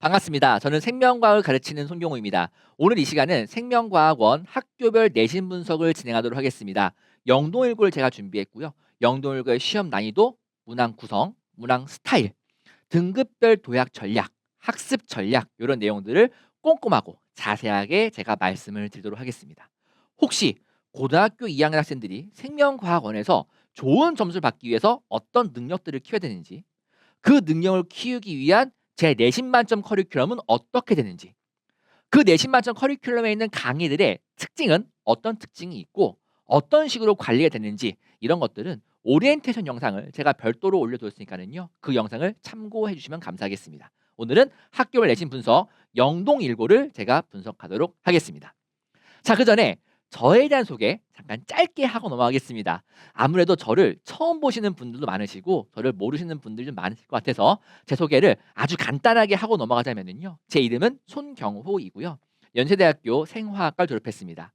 반갑습니다. 저는 생명과학을 가르치는 손경호입니다. 오늘 이 시간은 생명과학원 학교별 내신 분석을 진행하도록 하겠습니다. 영동일고를 제가 준비했고요. 영동일고의 시험 난이도, 문항 구성, 문항 스타일, 등급별 도약 전략, 학습 전략 이런 내용들을 꼼꼼하고 자세하게 제가 말씀을 드리도록 하겠습니다. 혹시 고등학교 2학년 학생들이 생명과학원에서 좋은 점수를 받기 위해서 어떤 능력들을 키워야 되는지, 그 능력을 키우기 위한 제 내신 만점 커리큘럼은 어떻게 되는지, 그 내신 만점 커리큘럼에 있는 강의들의 특징은 어떤 특징이 있고 어떤 식으로 관리가 되는지, 이런 것들은 오리엔테이션 영상을 제가 별도로 올려뒀으니까는요, 그 영상을 참고해 주시면 감사하겠습니다. 오늘은 학교별 내신 분석 영동일고를 제가 분석하도록 하겠습니다. 자, 그 전에 저에 대한 소개 잠깐 짧게 하고 넘어가겠습니다. 아무래도 저를 처음 보시는 분들도 많으시고 저를 모르시는 분들이 좀 많으실 것 같아서 제 소개를 아주 간단하게 하고 넘어가자면요, 제 이름은 손경호이고요. 연세대학교 생화학과를 졸업했습니다.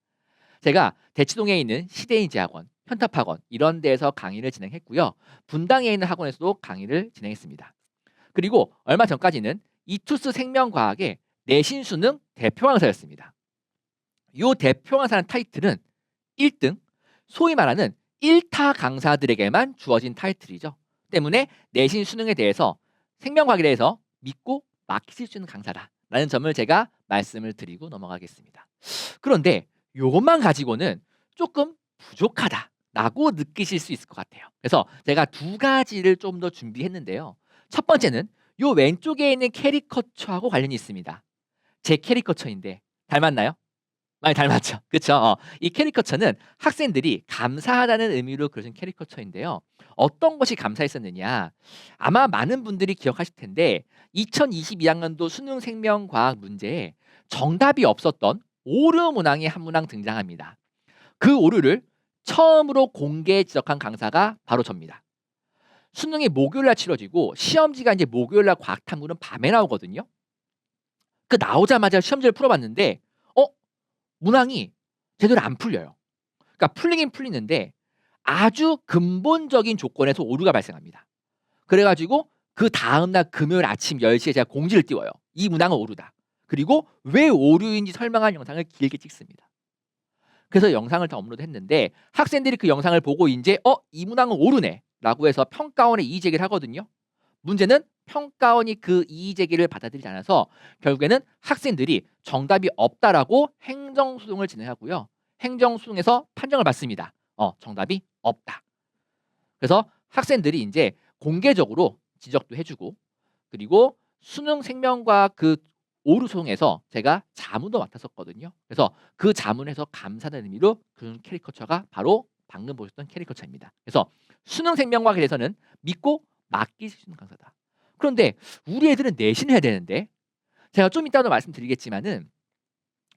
제가 대치동에 있는 시대인지학원, 현탑학원 이런 데에서 강의를 진행했고요. 분당에 있는 학원에서도 강의를 진행했습니다. 그리고 얼마 전까지는 이투스 생명과학의 내신 수능 대표 강사였습니다. 요 대표 강사라는 타이틀은 1등, 소위 말하는 1타 강사들에게만 주어진 타이틀이죠. 때문에 내신 수능에 대해서, 생명과학에 대해서 믿고 맡기실 수 있는 강사다라는 점을 제가 말씀을 드리고 넘어가겠습니다. 그런데 요것만 가지고는 조금 부족하다라고 느끼실 수 있을 것 같아요. 그래서 제가 두 가지를 좀 더 준비했는데요. 첫 번째는 요 왼쪽에 있는 캐리커처하고 관련이 있습니다. 제 캐리커처인데 닮았나요? 많이 닮았죠. 그쵸? 이 캐리커처는 학생들이 감사하다는 의미로 그려진 캐리커처인데요. 어떤 것이 감사했었느냐? 아마 많은 분들이 기억하실 텐데 2022학년도 수능 생명과학 문제에 정답이 없었던 오류 문항이 한 문항 등장합니다. 그 오류를 처음으로 공개 지적한 강사가 바로 접니다. 수능이 목요일 날 치러지고 시험지가 이제 목요일 날 과학탐구는 밤에 나오거든요. 그 나오자마자 시험지를 풀어봤는데 문항이 제대로 안 풀려요. 그러니까 풀리긴 풀리는데 아주 근본적인 조건에서 오류가 발생합니다. 그래 가지고 그다음 날 금요일 아침 10시에 제가 공지를 띄워요. 이 문항은 오류다. 그리고 왜 오류인지 설명한 영상을 길게 찍습니다. 그래서 영상을 다 업로드했는데 학생들이 그 영상을 보고 인제 이 문항은 오류네.라고 해서 평가원에 이의 제기를 하거든요. 문제는 평가원이 그 이의 제기를 받아들이지 않아서 결국에는 학생들이 정답이 없다라고 행정소송을 진행하고요. 행정소송에서 판정을 받습니다. 정답이 없다. 그래서 학생들이 인제 공개적으로 지적도 해주고, 그리고 수능 생명과학 그 오류 소송에서 제가 자문도 맡았었거든요. 그래서 그 자문에서 감사하다는 의미로 그런 캐리커처가 바로 방금 보셨던 캐리커처입니다. 그래서 수능 생명과학에 대해서는 믿고 맡길 수 있는 강사다. 그런데 우리 애들은 내신을 해야 되는데, 제가 좀 이따도 말씀드리겠지만은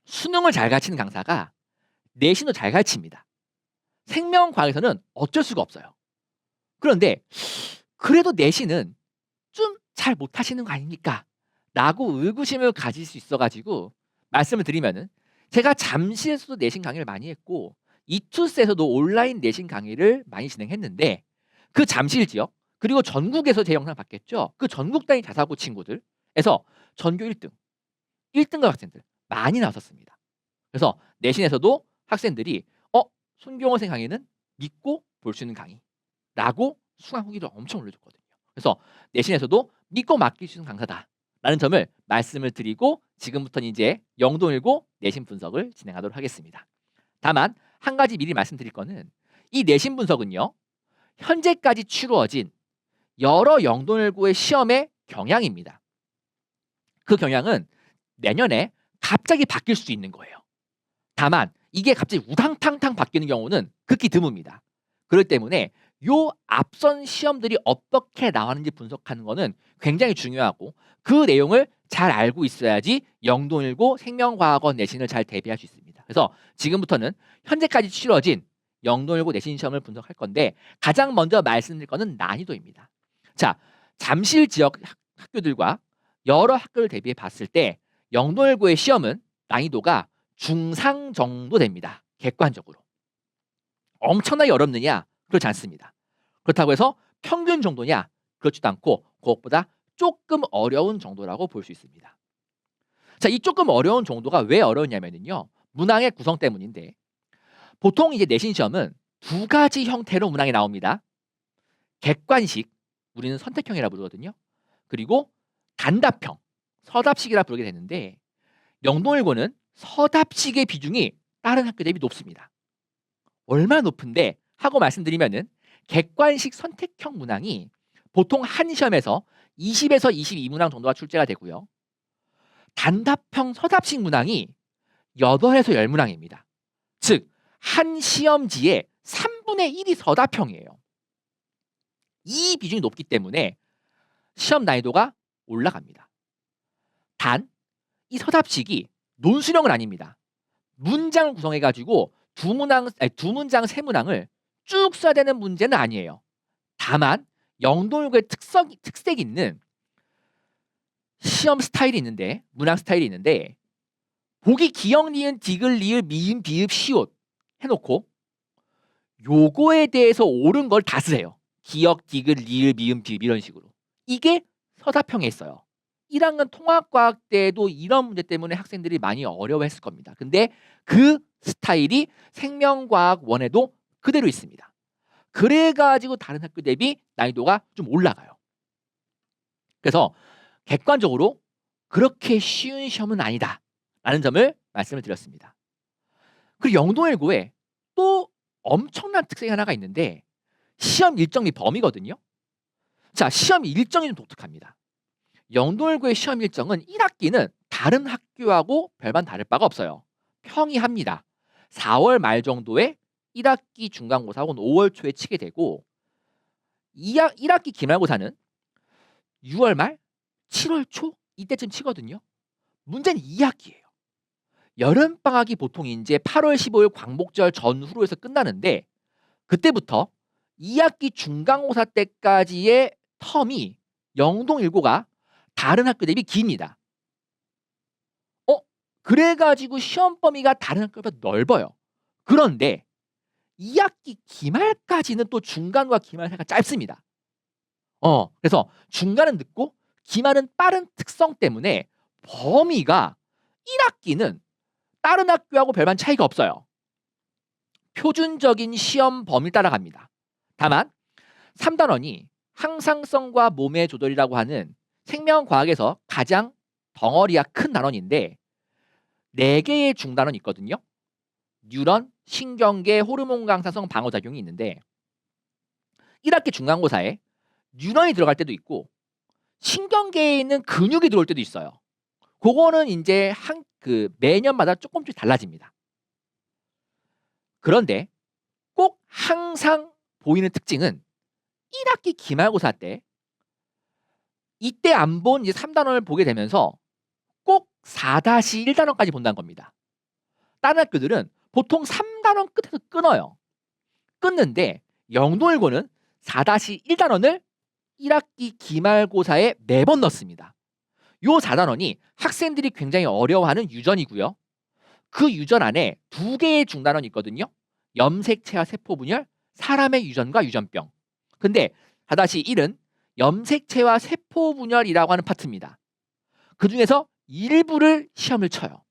수능을 잘 가르치는 강사가 내신도 잘 가르칩니다. 생명과학에서는 어쩔 수가 없어요. 그런데 그래도 내신은 좀 잘 못하시는 거 아닙니까? 라고 의구심을 가질 수 있어 가지고 말씀을 드리면은, 제가 잠실에서도 내신 강의를 많이 했고 이투스에서도 온라인 내신 강의를 많이 진행했는데, 그 잠실 지역 그리고 전국에서 제 영상을 봤겠죠. 그 전국 단위 자사고 친구들에서 전교 1등, 1등급 학생들 많이 나왔었습니다. 그래서 내신에서도 학생들이 손경호 생 강의는 믿고 볼 수 있는 강의라고 수강 후기를 엄청 올려줬거든요. 그래서 내신에서도 믿고 맡길 수 있는 강사다라는 점을 말씀을 드리고, 지금부터는 이제 영동일고 내신 분석을 진행하도록 하겠습니다. 다만 한 가지 미리 말씀드릴 거는, 이 내신 분석은요, 현재까지 치루어진 여러 영동일고의 시험의 경향입니다. 그 경향은 내년에 갑자기 바뀔 수 있는 거예요. 다만 이게 갑자기 우당탕탕 바뀌는 경우는 극히 드뭅니다. 그렇기 때문에 요 앞선 시험들이 어떻게 나왔는지 분석하는 거는 굉장히 중요하고, 그 내용을 잘 알고 있어야지 영동일고 생명과학원 내신을 잘 대비할 수 있습니다. 그래서 지금부터는 현재까지 치러진 영동일고 내신 시험을 분석할 건데, 가장 먼저 말씀드릴 거는 난이도입니다. 자, 잠실 지역 학교들과 여러 학교를 대비해 봤을 때 영동일고의 시험은 난이도가 중상 정도 됩니다. 객관적으로. 엄청나게 어렵느냐? 그렇지 않습니다. 그렇다고 해서 평균 정도냐? 그렇지도 않고 그것보다 조금 어려운 정도라고 볼 수 있습니다. 자, 이 조금 어려운 정도가 왜 어려웠냐면요. 문항의 구성 때문인데 보통 이제 내신 시험은 두 가지 형태로 문항이 나옵니다. 객관식, 우리는 선택형이라 부르거든요. 그리고 단답형, 서답식이라 부르게 되는데 영동일고는 서답식의 비중이 다른 학교 대비 높습니다. 얼마나 높은데 하고 말씀드리면은 객관식 선택형 문항이 보통 한 시험에서 20에서 22문항 정도가 출제가 되고요. 단답형 서답식 문항이 8에서 10문항입니다. 즉, 한 시험지의 3분의 1이 서답형이에요. 이 비중이 높기 때문에 시험 난이도가 올라갑니다. 단, 이 서답식이 논술형은 아닙니다. 문장을 구성해가지고 두 문장, 세 문항을 쭉 써야 되는 문제는 아니에요. 다만 영동일고의 특색 있는 시험 스타일이 있는데, 문항 스타일이 있는데 보기 기역, 니은, 디귿, 리을, 미음, 비읍, 시옷 해놓고 요거에 대해서 옳은 걸 다 쓰세요. 기역, 디귿, 리을, 미음, 비읍 이런 식으로. 이게 서답형에 있어요. 1학년 통합과학 때도 이런 문제 때문에 학생들이 많이 어려워했을 겁니다. 근데 그 스타일이 생명과학 1에도 그대로 있습니다. 그래가지고 다른 학교 대비 난이도가 좀 올라가요. 그래서 객관적으로 그렇게 쉬운 시험은 아니다 라는 점을 말씀을 드렸습니다. 그리고 영동일고에 또 엄청난 특색이 하나가 있는데 시험 일정 및 범위거든요. 자, 시험 일정이 좀 독특합니다. 영동일고의 시험 일정은 1학기는 다른 학교하고 별반 다를 바가 없어요. 평이합니다. 4월 말 정도에 1학기 중간고사 혹은 5월 초에 치게 되고 1학기 기말고사는 6월 말, 7월 초 이때쯤 치거든요. 문제는 2학기예요. 여름방학이 보통 이제 8월 15일 광복절 전후로 해서 끝나는데 그때부터 2학기 중간고사 때까지의 텀이 영동일고가 다른 학교 대비 깁니다. 그래가지고 시험 범위가 다른 학교보다 넓어요. 그런데 2학기 기말까지는 또 중간과 기말 사이가 짧습니다. 그래서 중간은 늦고 기말은 빠른 특성 때문에 범위가 1학기는 다른 학교하고 별반 차이가 없어요. 표준적인 시험 범위를 따라갑니다. 다만 3단원이 항상성과 몸의 조절이라고 하는 생명과학에서 가장 덩어리가 큰 단원인데 4개의 중단원이 있거든요. 뉴런, 신경계, 호르몬 강사성, 방어작용이 있는데 1학기 중간고사에 뉴런이 들어갈 때도 있고 신경계에 있는 근육이 들어올 때도 있어요. 그거는 이제 매년마다 조금씩 달라집니다. 그런데 꼭 항상 보이는 특징은 1학기 기말고사 때 이때 안 본 이제 3단원을 보게 되면서 꼭 4-1단원까지 본다는 겁니다. 다른 학교들은 보통 3단원 끝에서 끊어요. 끊는데 영동일고는 4-1단원을 1학기 기말고사에 매번 넣습니다. 요 4단원이 학생들이 굉장히 어려워하는 유전이고요. 그 유전 안에 2개의 중단원이 있거든요. 염색체와 세포분열, 사람의 유전과 유전병. 근데 4-1은 염색체와 세포분열이라고 하는 파트입니다. 그 중에서 일부를 시험을 쳐요.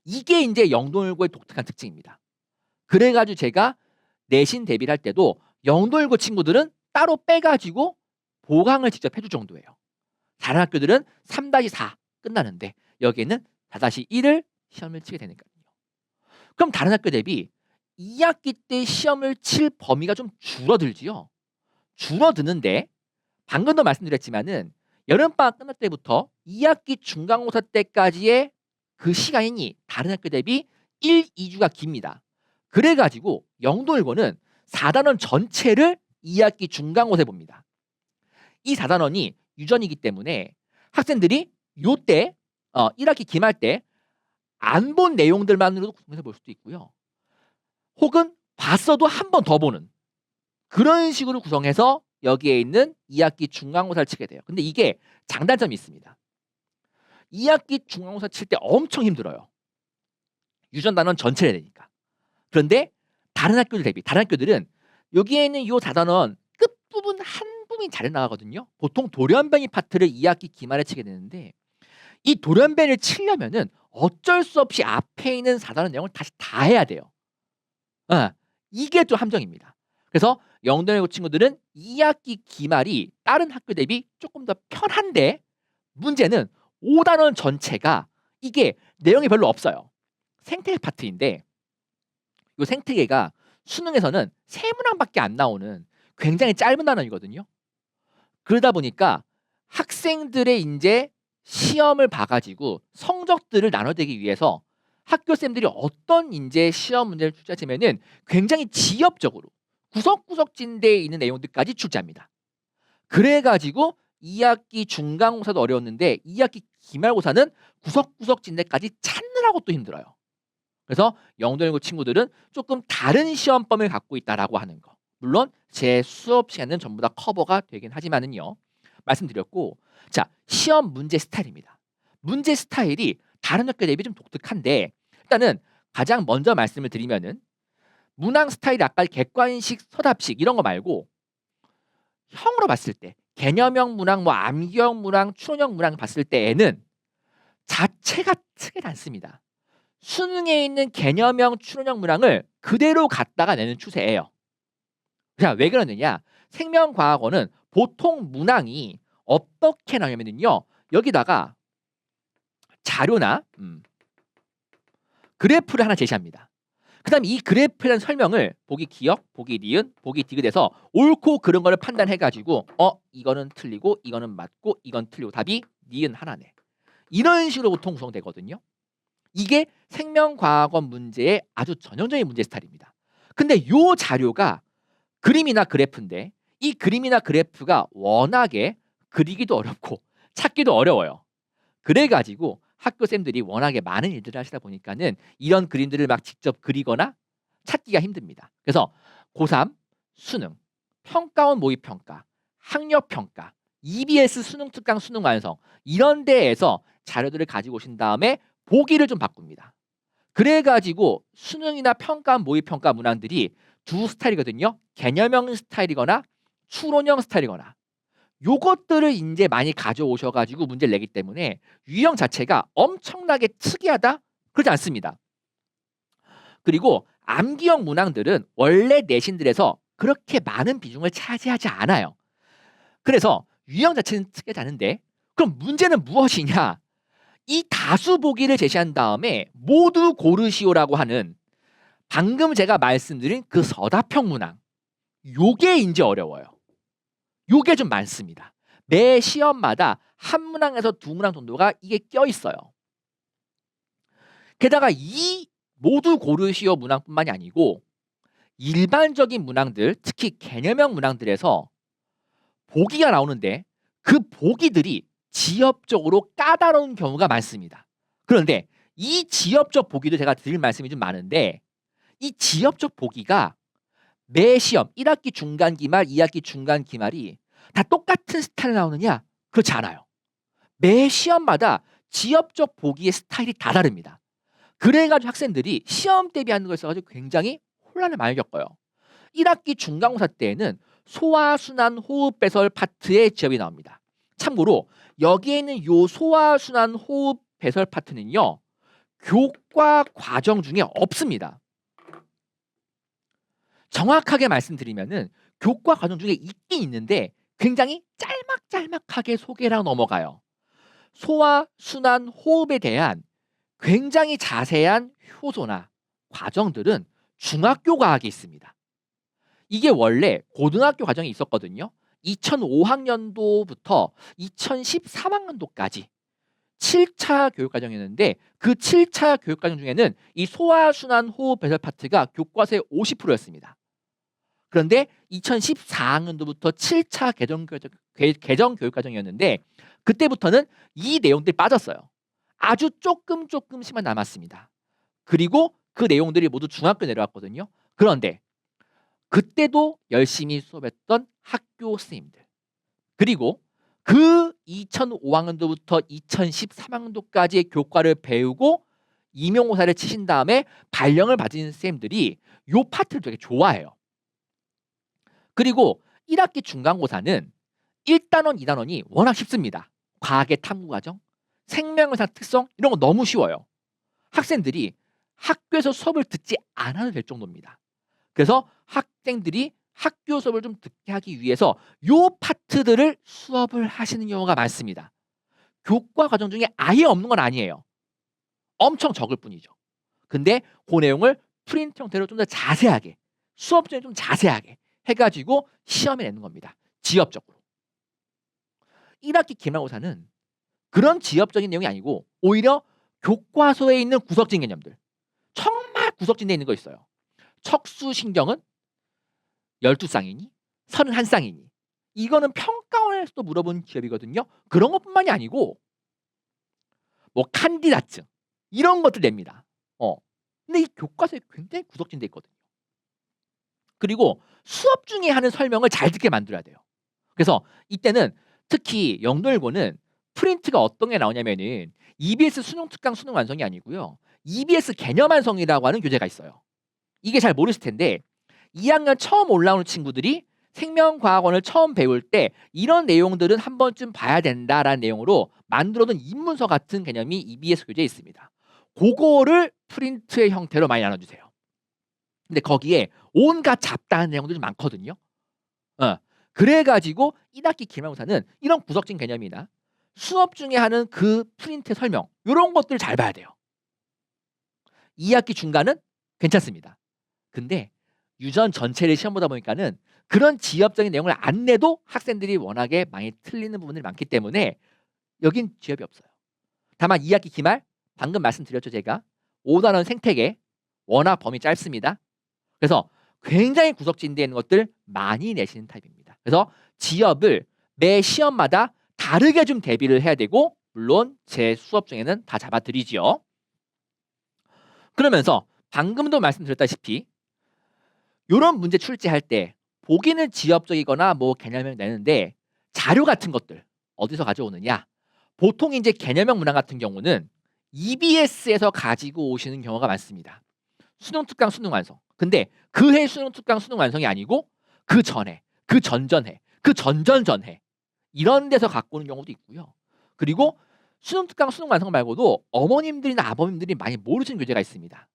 이게 이제 영동일고의 독특한 특징입니다. 그래가지고 제가 내신 대비를 할 때도 영동일고 친구들은 따로 빼가지고 보강을 직접 해줄 정도예요. 다른 학교들은 3-4 끝나는데 여기에는 4-1을 시험을 치게 되니까요. 그럼 다른 학교 대비 2학기 때 시험을 칠 범위가 좀 줄어들지요. 줄어드는데 방금도 말씀드렸지만은 여름방학 끝날 때부터 2학기 중간고사 때까지의 그 시간이 다른 학교 대비 1, 2주가 깁니다. 그래가지고 영동일고는 4단원 전체를 2학기 중간고사에 봅니다. 이 4단원이 유전이기 때문에 학생들이 요때 1학기 기말 때 안 본 내용들만으로도 구성해서 볼 수도 있고요. 혹은 봤어도 한 번 더 보는 그런 식으로 구성해서 여기에 있는 2학기 중간고사를 치게 돼요. 근데 이게 장단점이 있습니다. 2학기 중간고사 칠 때 엄청 힘들어요. 유전 단원 전체를 내니까. 그런데 다른 학교들은 여기에 있는 이 4단원 끝부분 한 부분이 잘 나가거든요. 보통 돌연변이 파트를 2학기 기말에 치게 되는데 이 돌연변이를 치려면은 어쩔 수 없이 앞에 있는 4단원 내용을 다시 다 해야 돼요. 어, 이게 좀 함정입니다. 그래서 영동일고 친구들은 2학기 기말이 다른 학교 대비 조금 더 편한데 문제는 5단원 전체가 이게 내용이 별로 없어요. 생태계 파트인데 이 생태계가 수능에서는 3문항밖에 안 나오는 굉장히 짧은 단원이거든요. 그러다 보니까 학생들의 이제 시험을 봐가지고 성적들을 나눠내기 위해서 학교쌤들이 어떤 이제 시험 문제를 출제하시면은 굉장히 지엽적으로 구석구석 진대에 있는 내용들까지 출제합니다. 그래가지고 2학기 중간고사도 어려웠는데 2학기 기말고사는 구석구석 진대까지 찾느라고 또 힘들어요. 그래서 영동일고 친구들은 조금 다른 시험범을 갖고 있다라고 하는 거. 물론 제 수업 시간은 전부 다 커버가 되긴 하지만은요. 말씀드렸고, 자, 시험 문제 스타일입니다. 문제 스타일이 다른 학교 대비 좀 독특한데 일단은 가장 먼저 말씀을 드리면은 문항 스타일 아까 객관식, 서답식 이런 거 말고 형으로 봤을 때 개념형 문항, 뭐 암기형 문항, 추론형 문항 봤을 때에는 자체가 크게 않습니다. 수능에 있는 개념형 추론형 문항을 그대로 갖다가 내는 추세예요. 자, 왜 그러느냐? 생명과학원은 보통 문항이 어떻게 나오냐면요. 여기다가 자료나 그래프를 하나 제시합니다. 그 다음에 이 그래프에 대한 설명을 보기 기억, 보기 니은, 보기 디귿에서 옳고 그른 거를 판단해가지고 이거는 틀리고 이거는 맞고 이건 틀리고 답이 니은 하나네. 이런 식으로 보통 구성되거든요. 이게 생명과학원 문제의 아주 전형적인 문제 스타일입니다. 근데 요 자료가 그림이나 그래프인데 이 그림이나 그래프가 워낙에 그리기도 어렵고 찾기도 어려워요. 그래가지고 학교쌤들이 워낙에 많은 일들을 하시다 보니까는 이런 그림들을 막 직접 그리거나 찾기가 힘듭니다. 그래서 고3, 수능, 평가원 모의평가, 학력평가, EBS 수능 특강 수능 완성 이런 데에서 자료들을 가지고 오신 다음에 보기를 좀 바꿉니다. 그래가지고 수능이나 평가 모의평가 문항들이 두 스타일이거든요. 개념형 스타일이거나 추론형 스타일이거나 요것들을 이제 많이 가져오셔가지고 문제를 내기 때문에 유형 자체가 엄청나게 특이하다? 그렇지 않습니다. 그리고 암기형 문항들은 원래 내신들에서 그렇게 많은 비중을 차지하지 않아요. 그래서 유형 자체는 특이하지 않은데 그럼 문제는 무엇이냐? 이 다수 보기를 제시한 다음에 모두 고르시오라고 하는 방금 제가 말씀드린 그 서답형 문항 요게 이제 어려워요. 요게 좀 많습니다. 매 시험마다 한 문항에서 두 문항 정도가 이게 껴 있어요. 게다가 이 모두 고르시오 문항뿐만이 아니고 일반적인 문항들, 특히 개념형 문항들에서 보기가 나오는데 그 보기들이 지엽적으로 까다로운 경우가 많습니다. 그런데 이 지엽적 보기도 제가 드릴 말씀이 좀 많은데 이 지엽적 보기가 매 시험 1학기 중간 기말, 2학기 중간 기말이 다 똑같은 스타일이 나오느냐? 그렇지 않아요. 매 시험마다 지엽적 보기의 스타일이 다 다릅니다. 그래가지고 학생들이 시험 대비하는 거에 있어가지고 굉장히 혼란을 많이 겪어요. 1학기 중간고사 때에는 소화순환 호흡 배설 파트의 지엽이 나옵니다. 참고로 여기에 있는 요 소화순환 호흡 배설 파트는요. 교과 과정 중에 없습니다. 정확하게 말씀드리면은 교과 과정 중에 있긴 있는데 굉장히 짤막짤막하게 소개를 하고 넘어가요. 소화, 순환, 호흡에 대한 굉장히 자세한 효소나 과정들은 중학교 과학에 있습니다. 이게 원래 고등학교 과정이 있었거든요. 2005학년도부터 2013학년도까지 7차 교육과정이었는데 그 7차 교육과정 중에는 이 소화순환 호흡 배설 파트가 교과서의 50%였습니다. 그런데 2014학년도부터 7차 개정 교육과정이었는데 그때부터는 이 내용들이 빠졌어요. 아주 조금씩만 남았습니다. 그리고 그 내용들이 모두 중학교 내려왔거든요. 그런데 그때도 열심히 수업했던 학교 선생님들 그리고 그 2005학년도부터 2013학년도까지의 교과를 배우고 임용고사를 치신 다음에 발령을 받은 선생님들이 요 파트를 되게 좋아해요. 그리고 1학기 중간고사는 1단원, 2단원이 워낙 쉽습니다. 과학의 탐구과정, 생명의사 특성 이런 거 너무 쉬워요. 학생들이 학교에서 수업을 듣지 않아도 될 정도입니다. 그래서 학생들이 학교 수업을 좀 듣게 하기 위해서 요 파트들을 수업을 하시는 경우가 많습니다. 교과 과정 중에 아예 없는 건 아니에요. 엄청 적을 뿐이죠. 근데 그 내용을 프린트 형태로 좀 더 자세하게 수업 중에 좀 자세하게 해가지고 시험에 내는 겁니다. 지엽적으로. 1학기 기말고사는 그런 지엽적인 내용이 아니고 오히려 교과서에 있는 구석진 개념들 정말 구석진데 있는 거 있어요. 척수신경은 12쌍이니 31쌍이니 이거는 평가원에서도 물어본 기업이거든요. 그런 것뿐만이 아니고 뭐 칸디다증 이런 것들 냅니다. 근데 이 교과서에 굉장히 구석진데 있거든요. 그리고 수업 중에 하는 설명을 잘 듣게 만들어야 돼요. 그래서 이때는 특히 영도일고는 프린트가 어떤 게 나오냐면은 EBS 수능 특강 수능 완성이 아니고요. EBS 개념 완성이라고 하는 교재가 있어요. 이게 잘 모르실 텐데 2학년 처음 올라오는 친구들이 생명과학원을 처음 배울 때 이런 내용들은 한 번쯤 봐야 된다라는 내용으로 만들어둔 입문서 같은 개념이 EBS 교재에 있습니다. 그거를 프린트의 형태로 많이 나눠주세요. 근데 거기에 온갖 잡다한 내용들이 많거든요. 그래가지고 1학기 기말고사는 이런 구석진 개념이나 수업 중에 하는 그 프린트 설명 이런 것들 잘 봐야 돼요. 2학기 중간은 괜찮습니다. 근데 유전 전체를 시험 보다 보니까는 그런 지엽적인 내용을 안 내도 학생들이 워낙에 많이 틀리는 부분들이 많기 때문에 여긴 지엽이 없어요. 다만 2학기 기말 방금 말씀드렸죠 제가 5단원 생태계 워낙 범위 짧습니다. 그래서 굉장히 구석진되어 있는 것들 많이 내시는 타입입니다. 그래서 지엽을 매 시험마다 다르게 좀 대비를 해야 되고 물론 제 수업 중에는 다 잡아드리지요. 그러면서 방금도 말씀드렸다시피 이런 문제 출제할 때 보기는 지엽적이거나 뭐 개념을 내는데 자료 같은 것들 어디서 가져오느냐? 보통 이제 개념형 문항 같은 경우는 EBS에서 가지고 오시는 경우가 많습니다. 수능 특강 수능 완성. 근데 그 해 수능 특강 수능 완성이 아니고 그 전에, 그 전전해, 그 전전전해 이런 데서 갖고 오는 경우도 있고요. 그리고 수능 특강 수능 완성 말고도 어머님들이나 아버님들이 많이 모르시는 교재가 있습니다.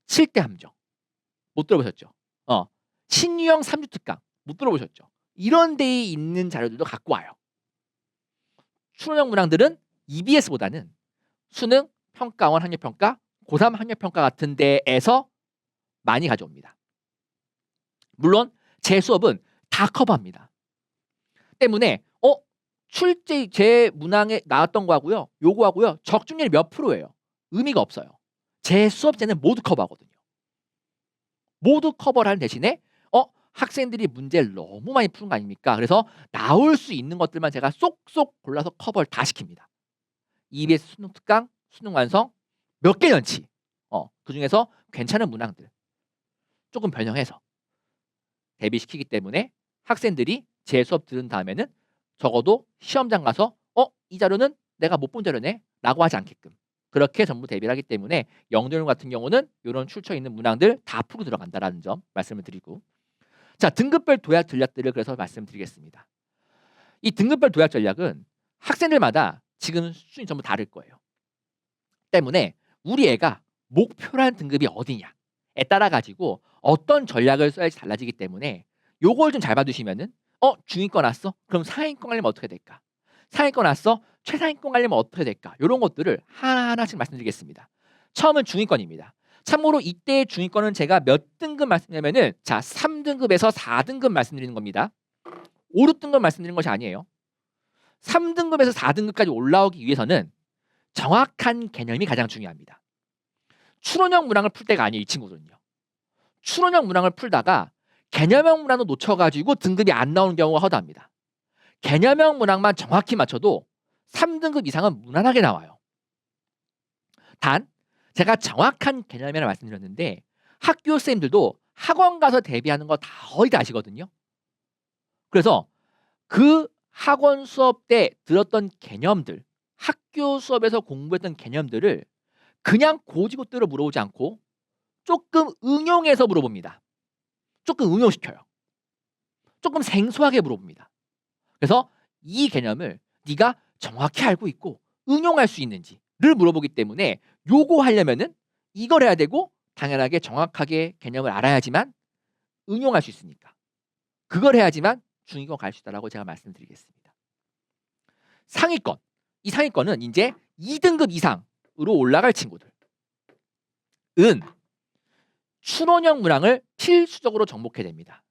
7대 함정 못 들어보셨죠? 신유형 3주 특강 못 들어보셨죠? 이런 데에 있는 자료들도 갖고 와요. 수능형 문항들은 EBS보다는 수능, 평가원, 학력평가, 고3 학력평가 같은 데에서 많이 가져옵니다. 물론 제 수업은 다 커버합니다. 때문에 출제 제 문항에 나왔던 거하고요. 요거하고요. 적중률이 몇 프로예요. 의미가 없어요. 제 수업제는 모두 커버하거든요. 모두 커버를 하는 대신에 학생들이 문제를 너무 많이 푸는 거 아닙니까? 그래서 나올 수 있는 것들만 제가 쏙쏙 골라서 커버를 다 시킵니다. EBS 수능 특강, 수능 완성 몇 개년치 그중에서 괜찮은 문항들 조금 변형해서 대비시키기 때문에 학생들이 제 수업 들은 다음에는 적어도 시험장 가서 이 자료는 내가 못 본 자료네 라고 하지 않게끔 그렇게 전부 대비를 하기 때문에 영도형 같은 경우는 이런 출처 있는 문항들 다 풀고 들어간다라는 점 말씀을 드리고 자 등급별 도약 전략들을 그래서 말씀드리겠습니다. 이 등급별 도약 전략은 학생들마다 지금 수준이 전부 다를 거예요. 때문에 우리 애가 목표라는 등급이 어디냐에 따라 가지고 어떤 전략을 써야지 달라지기 때문에 요걸 좀 잘 봐두시면은 중위권 왔어? 그럼 상위권 가려면 어떻게 될까? 상위권 왔어? 최상위권 가려면 어떻게 될까? 이런 것들을 하나하나씩 말씀드리겠습니다. 처음은 중위권입니다. 참고로 이때의 중위권은 제가 몇 등급 말씀드리냐면은 자 3등급에서 4등급 말씀드리는 겁니다. 5, 6등급 말씀드리는 것이 아니에요. 3등급에서 4등급까지 올라오기 위해서는 정확한 개념이 가장 중요합니다. 추론형 문항을 풀 때가 아니에요. 이 친구들은요. 추론형 문항을 풀다가 개념형 문항도 놓쳐가지고 등급이 안 나오는 경우가 허다합니다. 개념형 문항만 정확히 맞춰도 3등급 이상은 무난하게 나와요. 단 제가 정확한 개념이라 말씀드렸는데 학교 선생님들도 학원 가서 대비하는 거 다 거의 다 아시거든요. 그래서 그 학원 수업 때 들었던 개념들 학교 수업에서 공부했던 개념들을 그냥 고지고대로 물어보지 않고 조금 응용해서 물어봅니다. 조금 응용시켜요. 조금 생소하게 물어봅니다. 그래서 이 개념을 네가 정확히 알고 있고 응용할 수 있는지를 물어보기 때문에 요거 하려면은 이걸 해야 되고 당연하게 정확하게 개념을 알아야지만 응용할 수 있으니까. 그걸 해야지만 중위권 갈 수 있다라고 제가 말씀드리겠습니다. 상위권. 이 상위권은 이제 2등급 이상으로 올라갈 친구들은 추론형 문항을 필수적으로 정복해야 됩니다.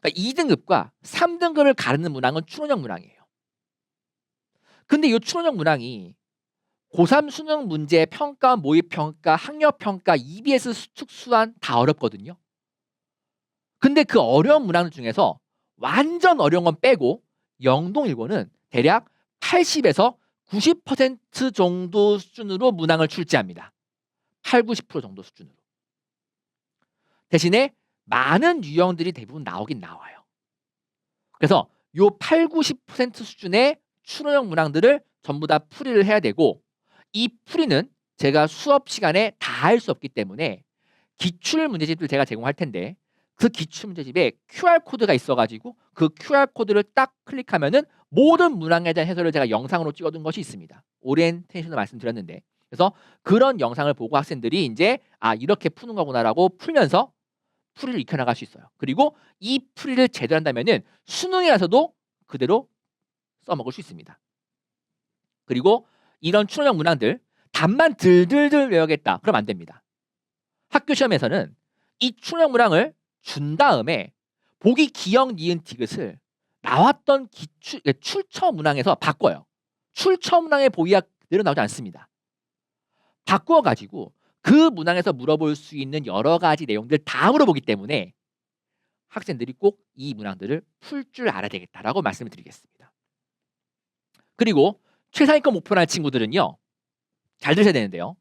그러니까 2등급과 3등급을 가르는 문항은 추론형 문항이에요. 근데 이 추론형 문항이 고3 수능 문제, 평가, 모의평가, 학력평가, EBS 특수한 다 어렵거든요. 근데 그 어려운 문항 중에서 완전 어려운 건 빼고 영동일고는 대략 80에서 90% 정도 수준으로 문항을 출제합니다. 8, 90% 정도 수준으로. 대신에 많은 유형들이 대부분 나오긴 나와요. 그래서 요 8, 90% 수준의 추론형 문항들을 전부 다 풀이를 해야 되고 이 풀이는 제가 수업 시간에 다 할 수 없기 때문에 기출 문제집들 제가 제공할 텐데 그 기출 문제집에 QR코드가 있어가지고 그 QR코드를 딱 클릭하면은 모든 문항에 대한 해설을 제가 영상으로 찍어둔 것이 있습니다. 오리엔테이션을 말씀드렸는데 그래서 그런 영상을 보고 학생들이 이제 아 이렇게 푸는 거구나라고 풀면서 풀이를 익혀나갈 수 있어요. 그리고 이 풀이를 제대로 한다면은 수능에 가서도 그대로 써먹을 수 있습니다. 그리고 이런 추론형 문항들 답만 들들들 외우겠다. 그럼 안 됩니다. 학교 시험에서는 이 추론형 문항을 준 다음에 보기 기억 니은 디귿을 나왔던 출처 문항에서 바꿔요. 출처 문항의 보기가 그대로 나오지 않습니다. 바꾸어가지고 그 문항에서 물어볼 수 있는 여러 가지 내용들 다 물어보기 때문에 학생들이 꼭 이 문항들을 풀 줄 알아야 되겠다라고 말씀을 드리겠습니다. 그리고 최상위권 목표라는 친구들은요. 잘 들으셔야 되는데요.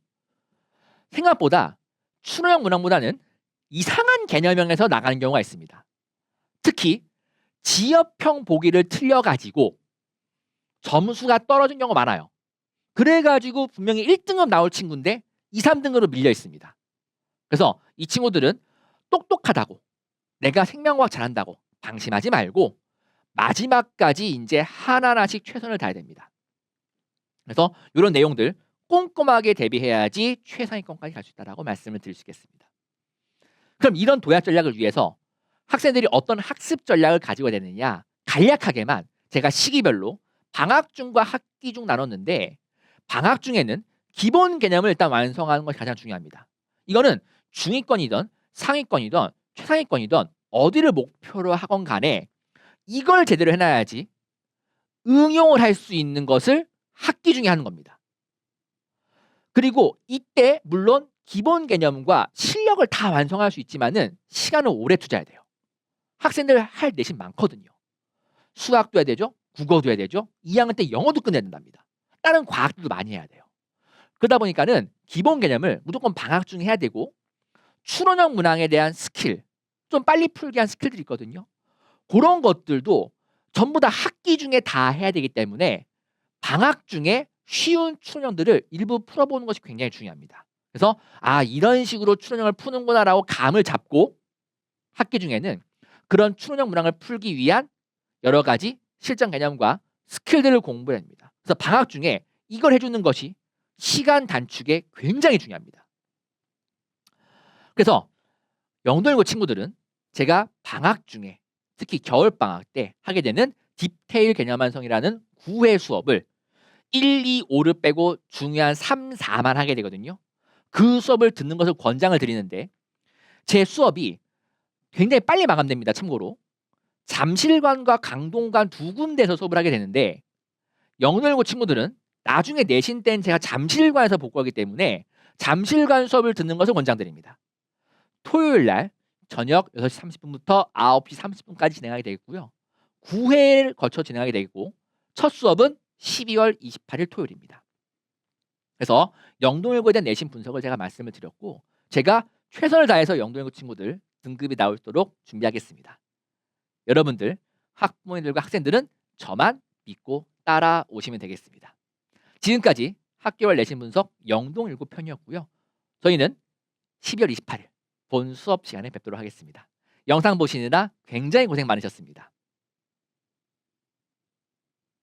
생각보다 추론형 문항보다는 이상한 개념형에서 나가는 경우가 있습니다. 특히 지엽형 보기를 틀려가지고 점수가 떨어진 경우가 많아요. 그래가지고 분명히 1등급 나올 친구인데 2, 3등급으로 밀려 있습니다. 그래서 이 친구들은 똑똑하다고 내가 생명과학 잘한다고 방심하지 말고 마지막까지 이제 하나하나씩 최선을 다해야 됩니다. 그래서 이런 내용들 꼼꼼하게 대비해야지 최상위권까지 갈 수 있다고 말씀을 드릴 수 있겠습니다. 그럼 이런 도약 전략을 위해서 학생들이 어떤 학습 전략을 가지고 되느냐 간략하게만 제가 시기별로 방학 중과 학기 중 나눴는데 방학 중에는 기본 개념을 일단 완성하는 것이 가장 중요합니다. 이거는 중위권이든 상위권이든 최상위권이든 어디를 목표로 하건 간에 이걸 제대로 해놔야지 응용을 할 수 있는 것을 학기 중에 하는 겁니다. 그리고 이때 물론 기본 개념과 실력을 다 완성할 수 있지만은 시간을 오래 투자해야 돼요. 학생들 할 내신 많거든요. 수학도 해야 되죠. 국어도 해야 되죠. 2학년 때 영어도 끝내야 된답니다. 다른 과학들도 많이 해야 돼요. 그러다 보니까는 기본 개념을 무조건 방학 중에 해야 되고 추론형 문항에 대한 스킬, 좀 빨리 풀게 한 스킬들이 있거든요. 그런 것들도 전부 다 학기 중에 다 해야 되기 때문에 방학 중에 쉬운 추론형들을 일부 풀어보는 것이 굉장히 중요합니다. 그래서 아 이런 식으로 추론형을 푸는구나라고 감을 잡고 학기 중에는 그런 추론형 문항을 풀기 위한 여러 가지 실전 개념과 스킬들을 공부해야 합니다. 그래서 방학 중에 이걸 해주는 것이 시간 단축에 굉장히 중요합니다. 그래서 영동일고 친구들은 제가 방학 중에 특히 겨울방학 때 하게 되는 디테일 개념 완성이라는 9회 수업을 1, 2, 5를 빼고 중요한 3, 4만 하게 되거든요. 그 수업을 듣는 것을 권장을 드리는데 제 수업이 굉장히 빨리 마감됩니다. 참고로 잠실관과 강동관 두 군데에서 수업을 하게 되는데 영동일고 친구들은 나중에 내신 때는 제가 잠실관에서 복구하기 때문에 잠실관 수업을 듣는 것을 권장드립니다. 토요일 날 저녁 6시 30분부터 9시 30분까지 진행하게 되겠고요. 9회를 거쳐 진행하게 되겠고 첫 수업은 12월 28일 토요일입니다. 그래서 영동일고에 대한 내신 분석을 제가 말씀을 드렸고 제가 최선을 다해서 영동일고 친구들 등급이 나올 수 있도록 준비하겠습니다. 여러분들 학부모님들과 학생들은 저만 믿고 따라오시면 되겠습니다. 지금까지 학교별 내신 분석 영동일고 편이었고요. 저희는 12월 28일 본 수업 시간에 뵙도록 하겠습니다. 영상 보시느라 굉장히 고생 많으셨습니다.